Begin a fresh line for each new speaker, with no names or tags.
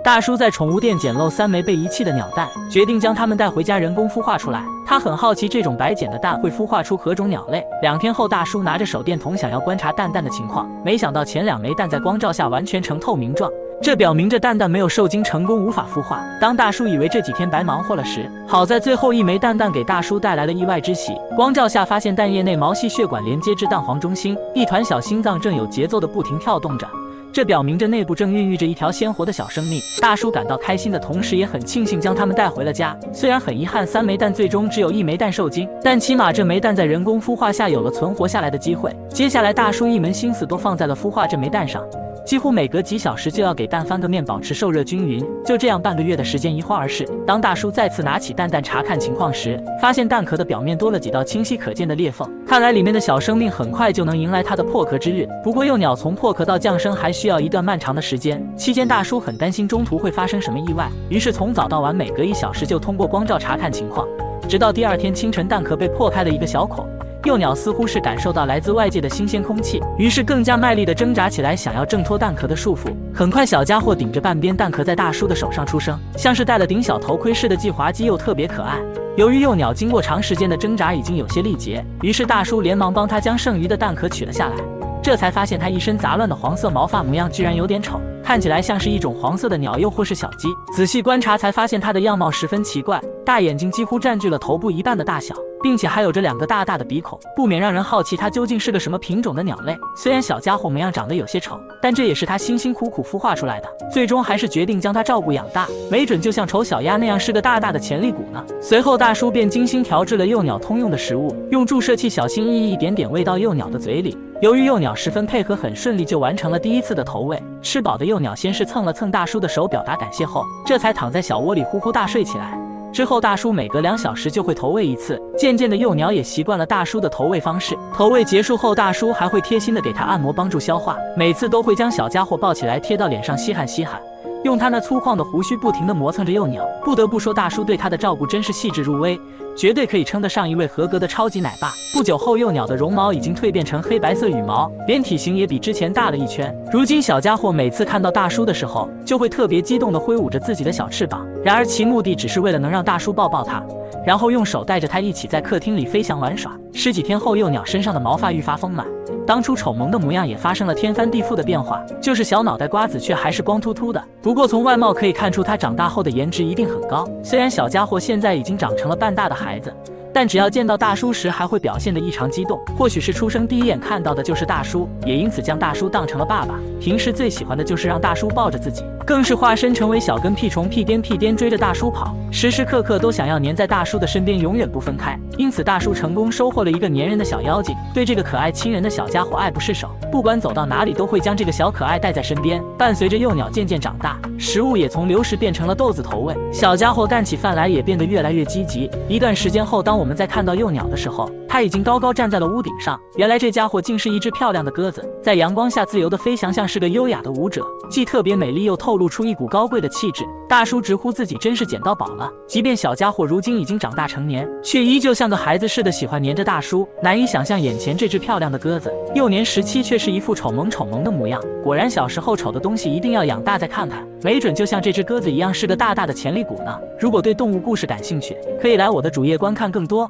大叔在宠物店捡漏3枚被遗弃的鸟蛋，决定将它们带回家人工孵化出来。他很好奇这种白捡的蛋会孵化出何种鸟类。2天后，大叔拿着手电筒想要观察蛋蛋的情况，没想到前2枚蛋在光照下完全呈透明状。这表明着蛋蛋没有受精成功，无法孵化。当大叔以为这几天白忙活了时，好在最后1枚蛋蛋给大叔带来了意外之喜。光照下发现蛋液内毛细血管连接至蛋黄中心，一团小心脏正有节奏地不停跳动着。这表明着内部正孕育着一条鲜活的小生命。大叔感到开心的同时，也很庆幸将它们带回了家。虽然很遗憾3枚蛋最终只有1枚蛋受精，但起码这枚蛋在人工孵化下有了存活下来的机会。接下来，大叔一门心思都放在了孵化这枚蛋上。几乎每隔几小时就要给蛋翻个面，保持受热均匀。就这样半个月的时间一晃而逝。当大叔再次拿起蛋蛋查看情况时，发现蛋壳的表面多了几道清晰可见的裂缝，看来里面的小生命很快就能迎来它的破壳之日。不过幼鸟从破壳到降生还需要一段漫长的时间，期间大叔很担心中途会发生什么意外，于是从早到晚每隔1小时就通过光照查看情况，直到第2天清晨蛋壳被破开了一个小口。幼鸟似乎是感受到来自外界的新鲜空气，于是更加卖力地挣扎起来，想要挣脱蛋壳的束缚。很快，小家伙顶着半边蛋壳在大叔的手上出生，像是戴了顶小头盔似的，既滑稽又特别可爱。由于幼鸟经过长时间的挣扎已经有些力竭，于是大叔连忙帮他将剩余的蛋壳取了下来。这才发现它一身杂乱的黄色毛发模样居然有点丑，看起来像是一种黄色的鸟，又或是小鸡。仔细观察才发现它的样貌十分奇怪，大眼睛几乎占据了头部一半的大小，并且还有着2个大大的鼻孔，不免让人好奇它究竟是个什么品种的鸟类。虽然小家伙模样长得有些丑，但这也是他辛辛苦苦孵化出来的，最终还是决定将它照顾养大，没准就像丑小鸭那样是个大大的潜力股呢。随后大叔便精心调制了幼鸟通用的食物，用注射器小心翼翼一点点喂到幼鸟的嘴里。由于幼鸟十分配合，很顺利就完成了第1次的投喂。吃饱的幼鸟先是蹭了蹭大叔的手表达感谢后，这才躺在小窝里呼呼大睡起来。之后大叔每隔2小时就会投喂1次，渐渐的幼鸟也习惯了大叔的投喂方式。投喂结束后，大叔还会贴心的给它按摩帮助消化，每次都会将小家伙抱起来贴到脸上吸汗吸汗，用他那粗犷的胡须不停地磨蹭着幼鸟。不得不说，大叔对他的照顾真是细致入微，绝对可以称得上一位合格的超级奶爸。不久后，幼鸟的绒毛已经蜕变成黑白色羽毛，连体型也比之前大了1圈。如今小家伙每次看到大叔的时候，就会特别激动地挥舞着自己的小翅膀，然而其目的只是为了能让大叔抱抱他，然后用手带着他一起在客厅里飞翔玩耍。10几天后，幼鸟身上的毛发愈发丰满，当初丑萌的模样也发生了天翻地覆的变化，就是小脑袋瓜子却还是光秃秃的。不过从外貌可以看出，他长大后的颜值一定很高。虽然小家伙现在已经长成了半大的孩子，但只要见到大叔时还会表现得异常激动，或许是出生第一眼看到的就是大叔，也因此将大叔当成了爸爸。平时最喜欢的就是让大叔抱着自己，更是化身成为小跟屁虫，屁颠追着大叔跑，时时刻刻都想要黏在大叔的身边，永远不分开。因此大叔成功收获了一个粘人的小妖精，对这个可爱亲人的小家伙爱不释手，不管走到哪里都会将这个小可爱带在身边。伴随着幼鸟渐渐长大，食物也从流食变成了豆子投喂，小家伙干起饭来也变得越来越积极。一段时间后，当我们在看到幼鸟的时候，它已经高高站在了屋顶上。原来这家伙竟是一只漂亮的鸽子，在阳光下自由地飞翔，像是个优雅的舞者，既特别美丽又透露出一股高贵的气质。大叔直呼自己真是捡到宝了。即便小家伙如今已经长大成年，却依旧像个孩子似的喜欢黏着大叔。难以想象眼前这只漂亮的鸽子，幼年时期却是一副丑萌的模样。果然小时候丑的东西一定要养大再看看，没准就像这只鸽子一样是个大大的潜力股呢。如果对动物故事感兴趣，可以来我的主页观看更多。